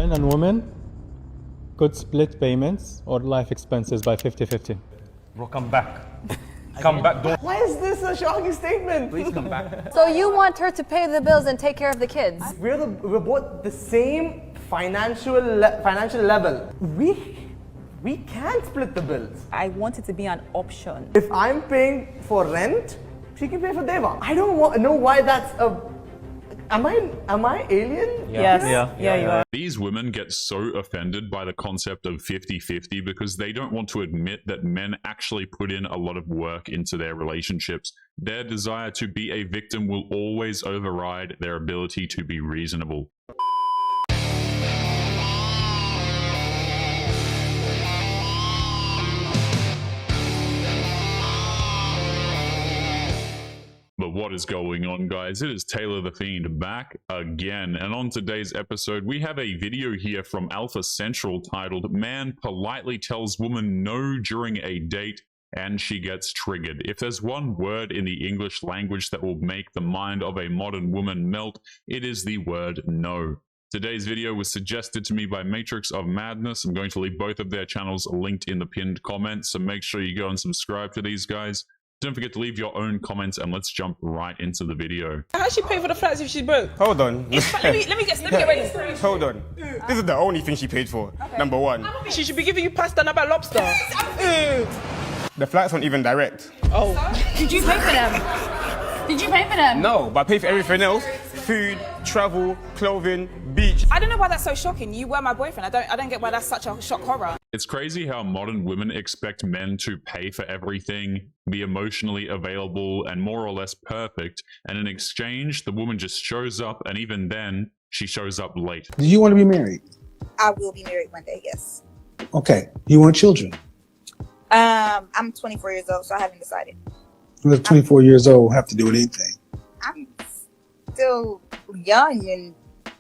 Men and women could split payments or life expenses by 50-50. Bro, come back. Come back. Don't. Why is this a shocking statement? Please come back. So you want her to pay the bills and take care of the kids? We're both the same financial level. We can't split the bills. I want it to be an option. If I'm paying for rent, she can pay for Deva. I don't know why that's a. Am I alien? Yes. Yeah, you are. These women get so offended by the concept of 50-50 because they don't want to admit that men actually put in a lot of work into their relationships. Their desire to be a victim will always override their ability to be reasonable. But what is going on, guys? It is Taylor the Fiend back again, and on today's episode we have a video here from Alpha Central titled "Man Politely Tells Woman No During a Date and She Gets Triggered." If there's one word in the English language that will make the mind of a modern woman melt, it is the word no. Today's video was suggested to me by Matrix of Madness. I'm going to leave both of their channels linked in the pinned comments, so make sure you go and subscribe to these guys. Don't forget to leave your own comments, and let's jump right into the video. How does she pay for the flats if she's broke? Hold on. Let me get ready. Hold on. This is the only thing she paid for. Okay. Number one. She should be giving you pasta and about lobster. The flights weren't even direct. Oh. Did you pay for them? Did you pay for them? No, but I paid for everything else. Food, travel, clothing, beach. I don't know why that's so shocking. You were my boyfriend. I don't get why that's such a shock horror. It's crazy how modern women expect men to pay for everything, be emotionally available, and more or less perfect, and in exchange, the woman just shows up, and even then, she shows up late. Do you want to be married? I will be married one day, yes. Okay. You want children? I'm 24 years old, so I haven't decided. Well, 24 years old, have to do anything. I'm still young and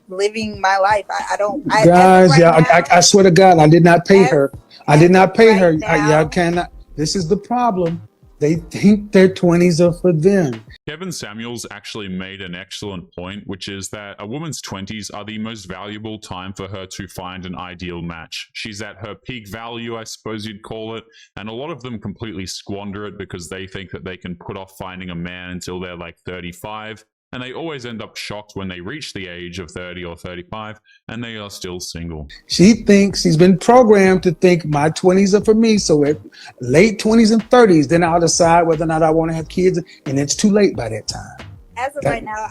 living my life. I don't. Guys, I swear to God, I did not pay her. I did not pay her. Now, I cannot. This is the problem. They think their 20s are for them. Kevin Samuels actually made an excellent point, which is that a woman's 20s are the most valuable time for her to find an ideal match. She's at her peak value, I suppose you'd call it, and a lot of them completely squander it because they think that they can put off finding a man until they're like 35, and they always end up shocked when they reach the age of 30 or 35 and they are still single. She thinks she's been programmed to think my 20s are for me. So at late 20s and 30s, then I'll decide whether or not I want to have kids, and it's too late by that time. As of right now,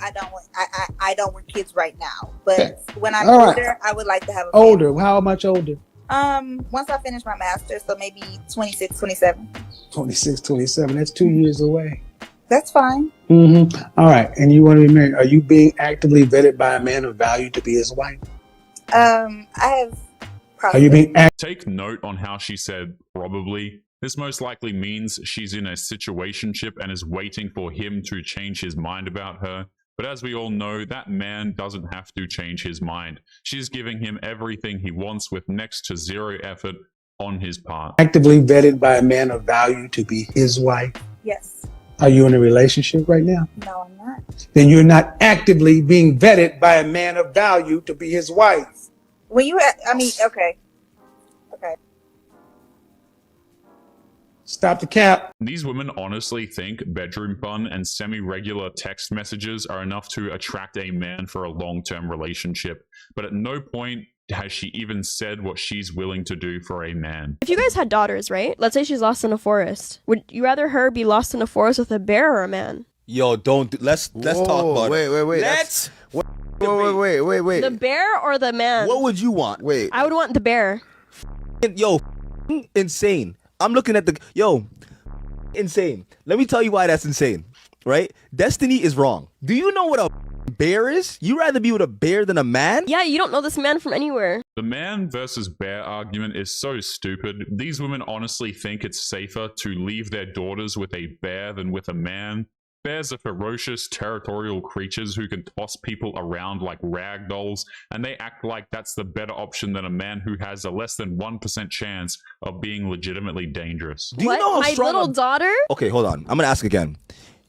I don't want kids right now. But when I'm older, I would like to have a family. Older? How much older? Once I finish my master's, so maybe 26, 27. 26, 27. That's 2 years away. That's fine. All right. And you want to be married. Are you being actively vetted by a man of value to be his wife? I have probably. Are you being Take note on how she said probably. This most likely means she's in a situationship and is waiting for him to change his mind about her. But as we all know, that man doesn't have to change his mind. She's giving him everything he wants with next to zero effort on his part. actively vetted by a man of value to be his wife? Yes. Are you in a relationship right now? No, I'm not. Then you're not actively being vetted by a man of value to be his wife. When you, okay. Stop the cap. These women honestly think bedroom fun and semi-regular text messages are enough to attract a man for a long-term relationship, but at no point has she even said what she's willing to do for a man. If you guys had daughters, right? Let's say she's lost in a forest. Would you rather her be lost in a forest with a bear or a man? Yo, let's talk about wait, it. wait. Let's Wait. The bear or the man? What would you want? Wait. I would want the bear. Yo, insane. I'm looking at insane. Let me tell you why that's insane, right? Destiny is wrong. Do you know what a bear is? You rather be with a bear than a man? Yeah, you don't know this man from anywhere. The man versus bear argument is so stupid. These women honestly think it's safer to leave their daughters with a bear than with a man. Bears are ferocious, territorial creatures who can toss people around like rag dolls, and they act like that's the better option than a man who has a less than 1% chance of being legitimately dangerous. Do you know how my strong little daughter? Okay, hold on. I'm gonna ask again.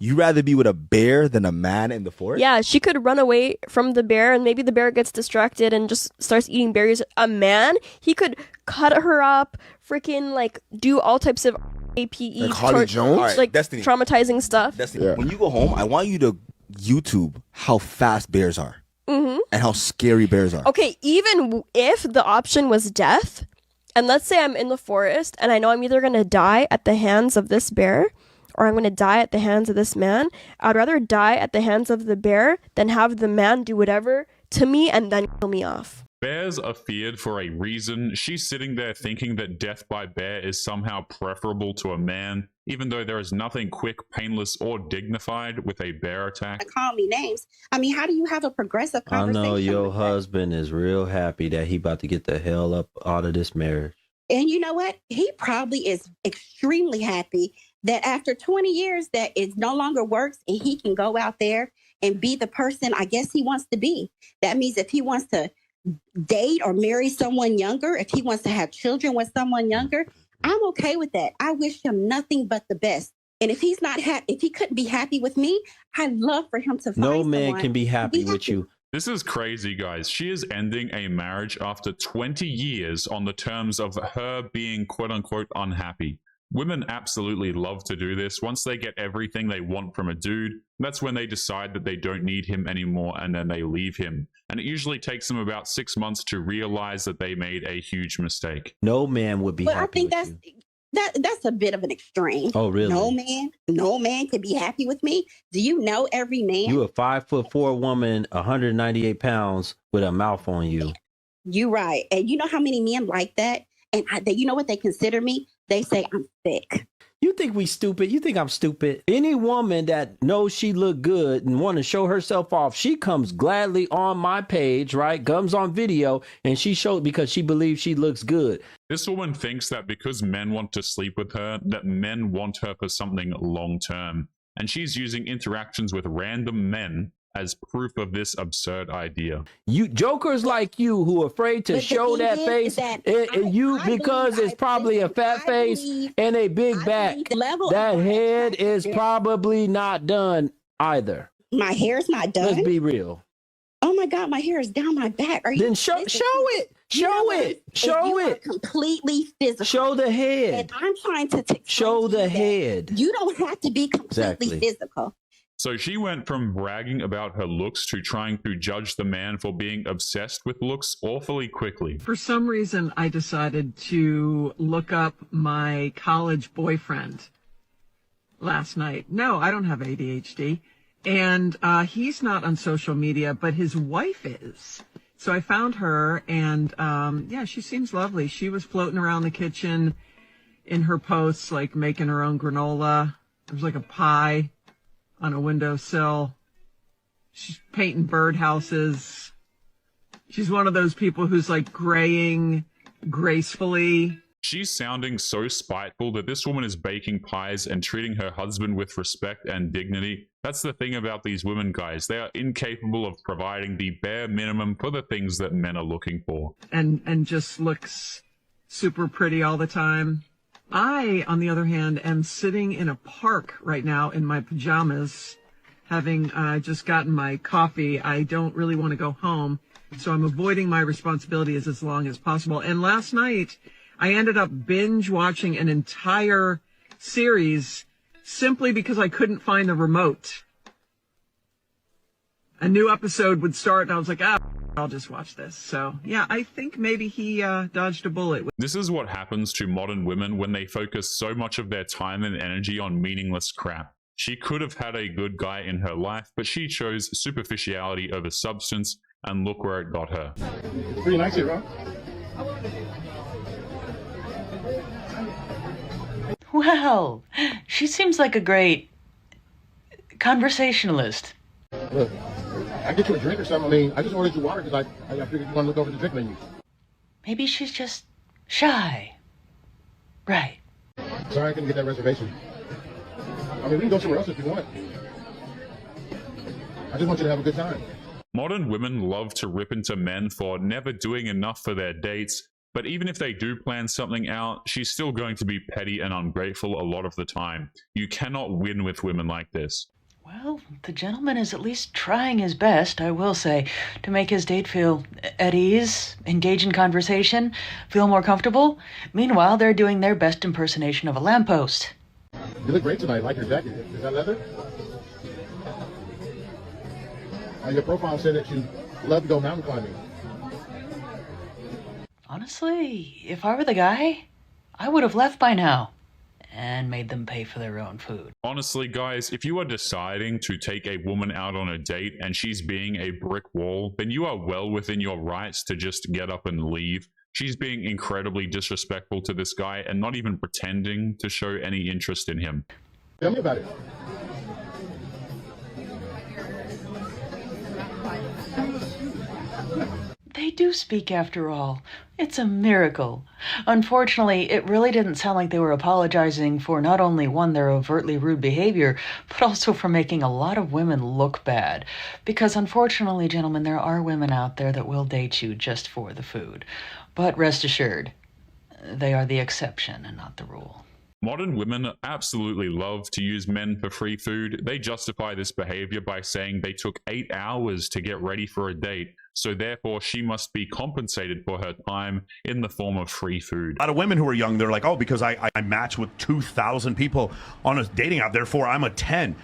You rather be with a bear than a man in the forest? Yeah, she could run away from the bear and maybe the bear gets distracted and just starts eating berries. A man, he could cut her up, freaking like do all types of APE, Like Harley Jones? All right, like Destiny. traumatizing stuff. Destiny, when you go home, I want you to YouTube how fast bears are and how scary bears are. Okay, even if the option was death, and let's say I'm in the forest and I know I'm either going to die at the hands of this bear or I'm going to die at the hands of this man, I'd rather die at the hands of the bear than have the man do whatever to me and then kill me off. Bears are feared for a reason. She's sitting there thinking that death by bear is somehow preferable to a man, even though there is nothing quick, painless, or dignified with a bear attack. Call me names. I mean, how do you have a progressive conversation? I know your husband is real happy that he about to get the hell up out of this marriage. And you know what? He probably is extremely happy that after 20 years that it no longer works and he can go out there and be the person I guess he wants to be. That means if he wants to date or marry someone younger, if he wants to have children with someone younger, I'm okay with that. I wish him nothing but the best. And if he's not happy, if he couldn't be happy with me, I'd love for him to find no man someone can be to happy with you. This is crazy, guys. She is ending a marriage after 20 years on the terms of her being quote-unquote unhappy. Women absolutely love to do this. Once they get everything they want from a dude, that's when they decide that they don't need him anymore and then they leave him. And it usually takes them about 6 months to realize that they made a huge mistake. No man would be But happy I think that's a bit of an extreme. Oh, really? No man can be happy with me. Do you know every man? You a 5'4" woman, 198 pounds with a mouth on you. You right. And you know how many men like that? And you know what they consider me? They say I'm thick. You think we stupid? You think I'm stupid? Any woman that knows she look good and want to show herself off, she comes gladly on my page, right? Comes on video and she shows because she believes she looks good. This woman thinks that because men want to sleep with her, that men want her for something long term. And she's using interactions with random men as proof of this absurd idea. You jokers like you who are afraid to show that face, because it's probably a fat face and a big back. That head is probably not done either. My hair's not done. Let's be real. Oh my God, my hair is down my back. Are you then show it. Show it. Completely physical. Show the head. And I'm trying to show the head. You don't have to be completely physical. So she went from bragging about her looks to trying to judge the man for being obsessed with looks awfully quickly. For some reason, I decided to look up my college boyfriend last night. No, I don't have ADHD. And he's not on social media, but his wife is. So I found her, and yeah, she seems lovely. She was floating around the kitchen in her posts, like making her own granola. There was like a pie on a windowsill. She's painting birdhouses. She's one of those people who's like graying gracefully. She's sounding so spiteful that this woman is baking pies and treating her husband with respect and dignity. That's the thing about these women, guys. They are incapable of providing the bare minimum for the things that men are looking for. And just looks super pretty all the time. I, on the other hand, am sitting in a park right now in my pajamas, having just gotten my coffee. I don't really want to go home, so I'm avoiding my responsibilities as long as possible. And last night, I ended up binge watching an entire series simply because I couldn't find the remote. A new episode would start, and I was like, I'll just watch this. So, yeah, I think maybe he dodged a bullet. This is what happens to modern women when they focus so much of their time and energy on meaningless crap. She could have had a good guy in her life, but she chose superficiality over substance, and look where it got her. Pretty nice here, bro. Well, she seems like a great conversationalist. Look, I get you a drink or something. I mean, I just ordered you water because I figured you want to look over the drink menu. Maybe she's just shy. Right. Sorry I couldn't get that reservation. I mean, we can go somewhere else if you want. I just want you to have a good time. Modern women love to rip into men for never doing enough for their dates, But even if they do plan something out, she's still going to be petty and ungrateful a lot of the time. You cannot win with women like this. Well, the gentleman is at least trying his best, I will say, to make his date feel at ease, engage in conversation, feel more comfortable. Meanwhile, they're doing their best impersonation of a lamppost. You look great tonight. I like your jacket. Is that leather? Your profile said that you love to go mountain climbing. Honestly, if I were the guy, I would have left by now and made them pay for their own food. Honestly, guys, if you are deciding to take a woman out on a date and she's being a brick wall, then you are well within your rights to just get up and leave. She's being incredibly disrespectful to this guy and not even pretending to show any interest in him. Tell me about it. They do speak after all. It's a miracle. Unfortunately, it really didn't sound like they were apologizing for not only one, their overtly rude behavior, but also for making a lot of women look bad. Because unfortunately, gentlemen, there are women out there that will date you just for the food. But rest assured, they are the exception and not the rule. Modern women absolutely love to use men for free food. They justify this behavior by saying they took 8 hours to get ready for a date, so therefore she must be compensated for her time in the form of free food. A lot of women who are young, they're like, oh, because I match with 2,000 people on a dating app, therefore I'm a 10.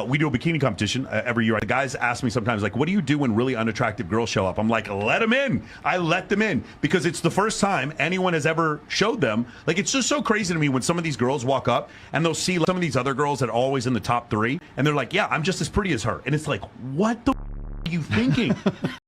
We do a bikini competition every year. The guys ask me sometimes, like, what do you do when really unattractive girls show up? I'm like, let them in. I let them in because it's the first time anyone has ever showed them. Like, it's just so crazy to me when some of these girls walk up and they'll see some of these other girls that are always in the top 3 and they're like, yeah, I'm just as pretty as her. And it's like, what the are you thinking?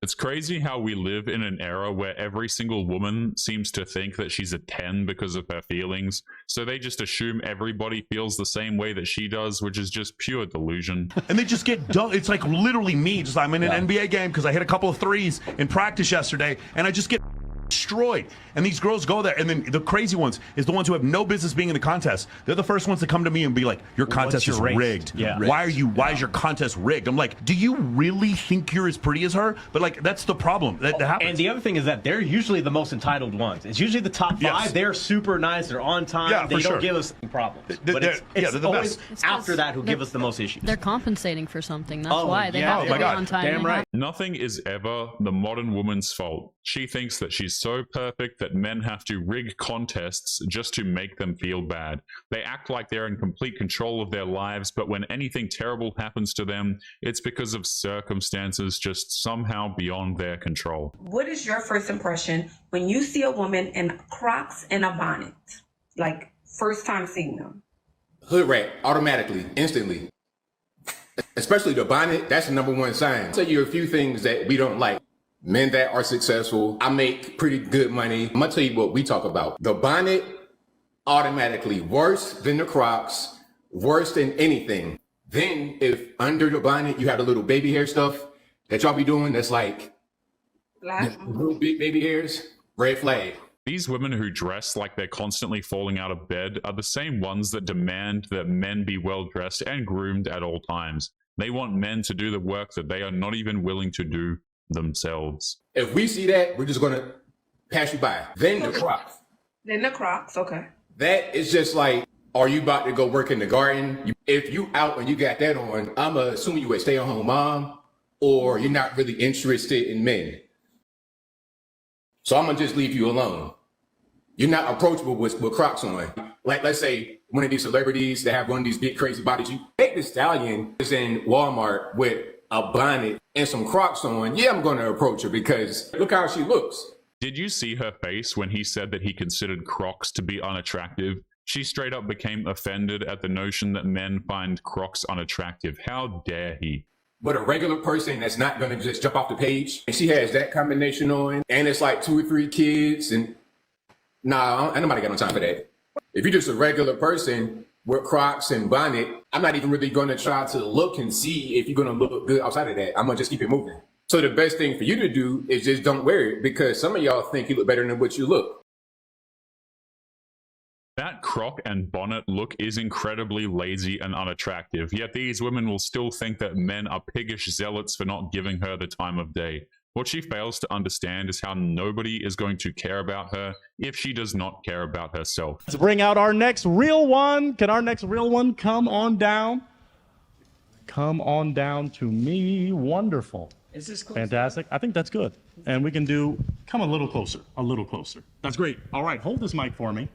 It's crazy how we live in an era where every single woman seems to think that she's a 10 because of her feelings. So they just assume everybody feels the same way that she does, which is just pure delusion. And they just get done. It's like literally me. Just I'm in an NBA game because I hit a couple of threes in practice yesterday, and I just get destroyed. And these girls go there, and then the crazy ones is the ones who have no business being in the contest. They're the first ones to come to me and be like, your contest is rigged. Yeah. Why is your contest rigged? I'm like, do you really think you're as pretty as her? But like, that's the problem that happens. And the other thing is that they're usually the most entitled ones. It's usually the top 5. Yes. They're super nice. They're on time. Yeah, they for don't sure. give us problems. But They're the always best. after that who give us the most issues. They're compensating for something. That's Oh, why they yeah. have Oh to my be God. on time. Damn right. Nothing is ever the modern woman's fault. She thinks that she's so perfect that men have to rig contests just to make them feel bad. They act like they're in complete control of their lives, but when anything terrible happens to them, it's because of circumstances just somehow beyond their control. What is your first impression when you see a woman in Crocs and a bonnet? Like, first time seeing them? Hood rat, automatically, instantly. Especially the bonnet, that's the #1 sign. I'll tell you a few things that we don't like. Men that are successful, I make pretty good money. I'm gonna tell you what we talk about. The bonnet, automatically worse than the Crocs, worse than anything. Then if under the bonnet you have the little baby hair stuff that y'all be doing, that's like little big baby hairs, red flag. These women who dress like they're constantly falling out of bed are the same ones that demand that men be well dressed and groomed at all times. They want men to do the work that they are not even willing to do themselves. If we see that, we're just gonna pass you by. Then the Crocs. Then the Crocs, okay. That is just like, are you about to go work in the garden? If you out and you got that on, I'm assuming you a stay-at-home mom, or you're not really interested in men. So I'm gonna just leave you alone. You're not approachable with Crocs on. Like, let's say one of these celebrities that have one of these big crazy bodies. You take the stallion is in Walmart with a bonnet and some Crocs on. Yeah, I'm gonna approach her because look how she looks. Did you see her face when he said that he considered Crocs to be unattractive? She straight up became offended at the notion that men find Crocs unattractive. How dare he? But a regular person that's not gonna just jump off the page, and she has that combination on, and it's like 2 or 3 kids, and nah, ain't nobody got no time for that. If you're just a regular person with Crocs and bonnet, I'm not even really gonna try to look and see if you're gonna look good outside of that. I'm gonna just keep it moving. So the best thing for you to do is just don't wear it, because some of y'all think you look better than what you look. That croc and bonnet look is incredibly lazy and unattractive, yet these women will still think that men are piggish zealots for not giving her the time of day. What she fails to understand is how nobody is going to care about her if she does not care about herself. Let's bring out our next real one. Can our next real one come on down? Come on down to me. Wonderful. Is this close? Fantastic. I think that's good. And we can come a little closer, a little closer. That's great. All right, hold this mic for me.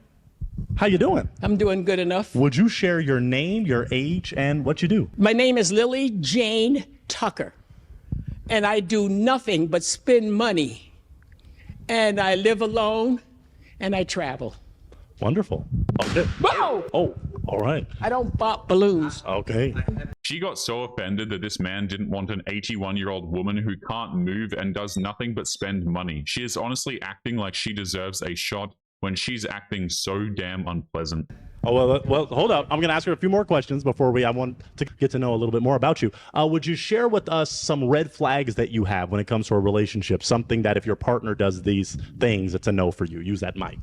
How you doing? I'm doing good enough. Would you share your name, your age, and what you do? My name is Lily Jane Tucker, and I do nothing but spend money. And I live alone, and I travel. Wonderful. Okay. Whoa! Oh, all right. I don't pop balloons. Okay. She got so offended that this man didn't want an 81-year-old woman who can't move and does nothing but spend money. She is honestly acting like she deserves a shot when she's acting so damn unpleasant. Oh, well, hold up. I'm going to ask her a few more questions before I want to get to know a little bit more about you. Would you share with us some red flags that you have when it comes to a relationship? Something that if your partner does these things, it's a no for you. Use that mic.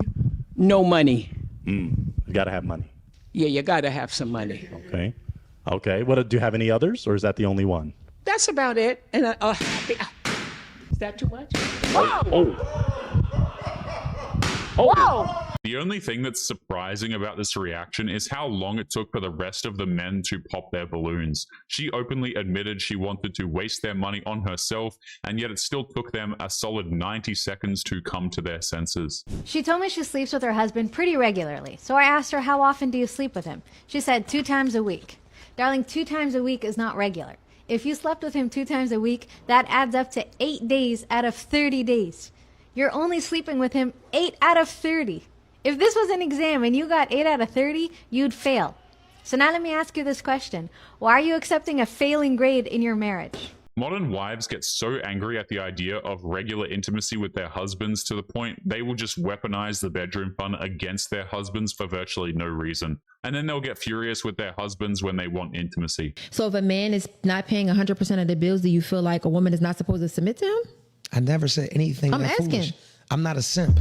No money. You got to have money. Yeah, you got to have some money. Okay. Okay. Do you have any others, or is that the only one? That's about it. And is that too much? Whoa! Whoa! The only thing that's surprising about this reaction is how long it took for the rest of the men to pop their balloons. She openly admitted she wanted to waste their money on herself, and yet it still took them a solid 90 seconds to come to their senses. She told me she sleeps with her husband pretty regularly, so I asked her, how often do you sleep with him? She said 2 times a week. Darling, 2 times a week is not regular. If you slept with him 2 times a week, that adds up to 8 days out of 30 days. You're only sleeping with him 8 out of 30. If this was an exam and you got 8 out of 30, you'd fail. So now let me ask you this question. Why are you accepting a failing grade in your marriage? Modern wives get so angry at the idea of regular intimacy with their husbands to the point they will just weaponize the bedroom fun against their husbands for virtually no reason. And then they'll get furious with their husbands when they want intimacy. So if a man is not paying 100% of the bills, do you feel like a woman is not supposed to submit to him? I never said anything I'm that asking. foolish. I'm not a simp.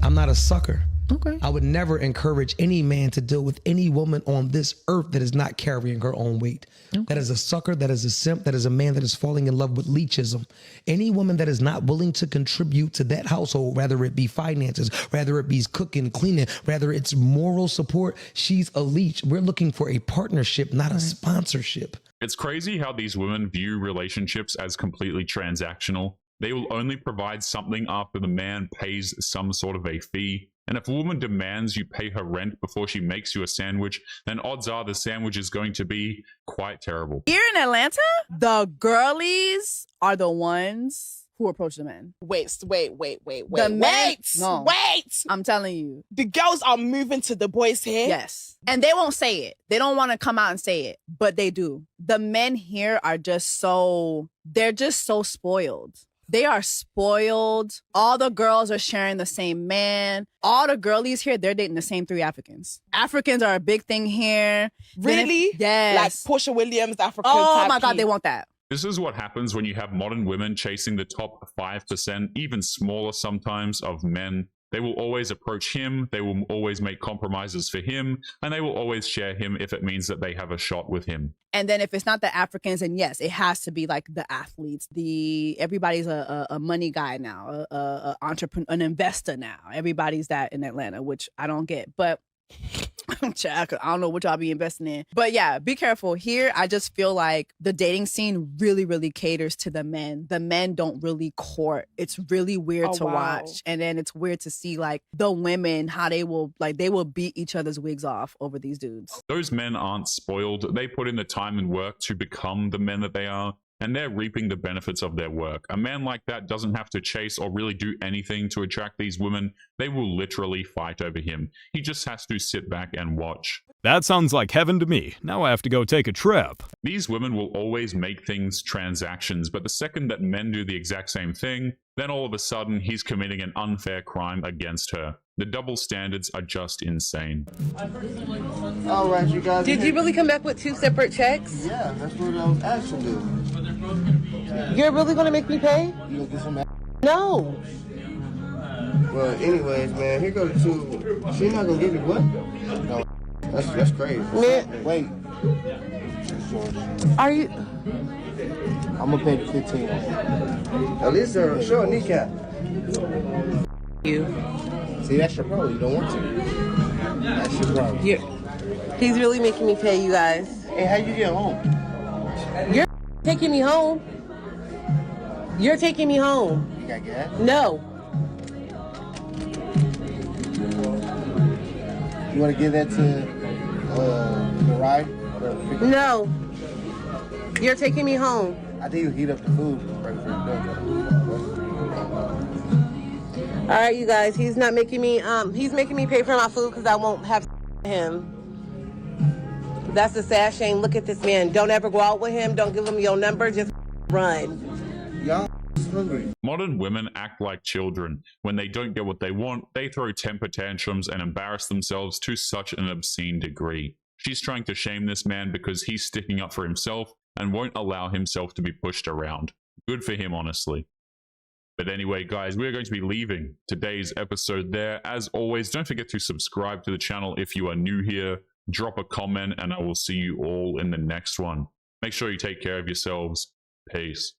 I'm not a sucker. Okay. I would never encourage any man to deal with any woman on this earth that is not carrying her own weight. Okay. That is a sucker, that is a simp, that is a man that is falling in love with leechism. Any woman that is not willing to contribute to that household, whether it be finances, whether it be cooking, cleaning, whether it's moral support, she's a leech. We're looking for a partnership, not a sponsorship. It's crazy how these women view relationships as completely transactional. They will only provide something after the man pays some sort of a fee. And if a woman demands you pay her rent before she makes you a sandwich, then odds are the sandwich is going to be quite terrible. Here in Atlanta, the girlies are the ones who approach the men. Wait. The men, no. Wait! I'm telling you. The girls are moving to the boys here? Yes. And they won't say it. They don't want to come out and say it, but they do. The men here are they're just so spoiled. They are spoiled. All the girls are sharing the same man. All the girlies here, they're dating the same 3 Africans. Africans are a big thing here. Really? Yes. Like Portia Williams, the African Oh my God, they want that. This is what happens when you have modern women chasing the top 5%, even smaller sometimes, of men. They will always approach him, they will always make compromises for him, and they will always share him if it means that they have a shot with him. And then if it's not the Africans, and yes, it has to be like the athletes. Everybody's a money guy now, a entrepreneur, an investor now. Everybody's that in Atlanta, which I don't get. But I don't know what y'all be investing in. But yeah, be careful. Here, I just feel like the dating scene really, really caters to the men. The men don't really court. It's really weird to watch. And then it's weird to see like the women, how they will beat each other's wigs off over these dudes. Those men aren't spoiled. They put in the time and work to become the men that they are, and they're reaping the benefits of their work. A man like that doesn't have to chase or really do anything to attract these women. They will literally fight over him. He just has to sit back and watch. That sounds like heaven to me. Now I have to go take a trip. These women will always make things transactions, but the second that men do the exact same thing, then all of a sudden he's committing an unfair crime against her. The double standards are just insane. All right, you guys. Did you really come back with 2 separate checks? Yeah, that's what I was asked to do. You're really gonna make me pay? You gonna get some No. Well, anyways, man, here go the 2. She's not gonna give you what? No, that's crazy. Man. Wait. Are you? I'm gonna pay the 15. At least show a kneecap. You. See, that's your problem. You don't want to. That's your problem. He's really making me pay, you guys. Hey, how you get home? You're taking me home. You're taking me home. You got gas? No. You want to give that to the ride? No. You're taking me home. I think you heat up the food right before you go. All right, you guys. He's not making me. He's making me pay for my food because I won't have him. That's a sad shame. Look at this man. Don't ever go out with him. Don't give him your number. Just run. Y'all hungry. Modern women act like children. When they don't get what they want, they throw temper tantrums and embarrass themselves to such an obscene degree. She's trying to shame this man because he's sticking up for himself and won't allow himself to be pushed around. Good for him, honestly. But anyway, guys, we're going to be leaving today's episode there. As always, don't forget to subscribe to the channel if you are new here. Drop a comment, and I will see you all in the next one. Make sure you take care of yourselves. Peace.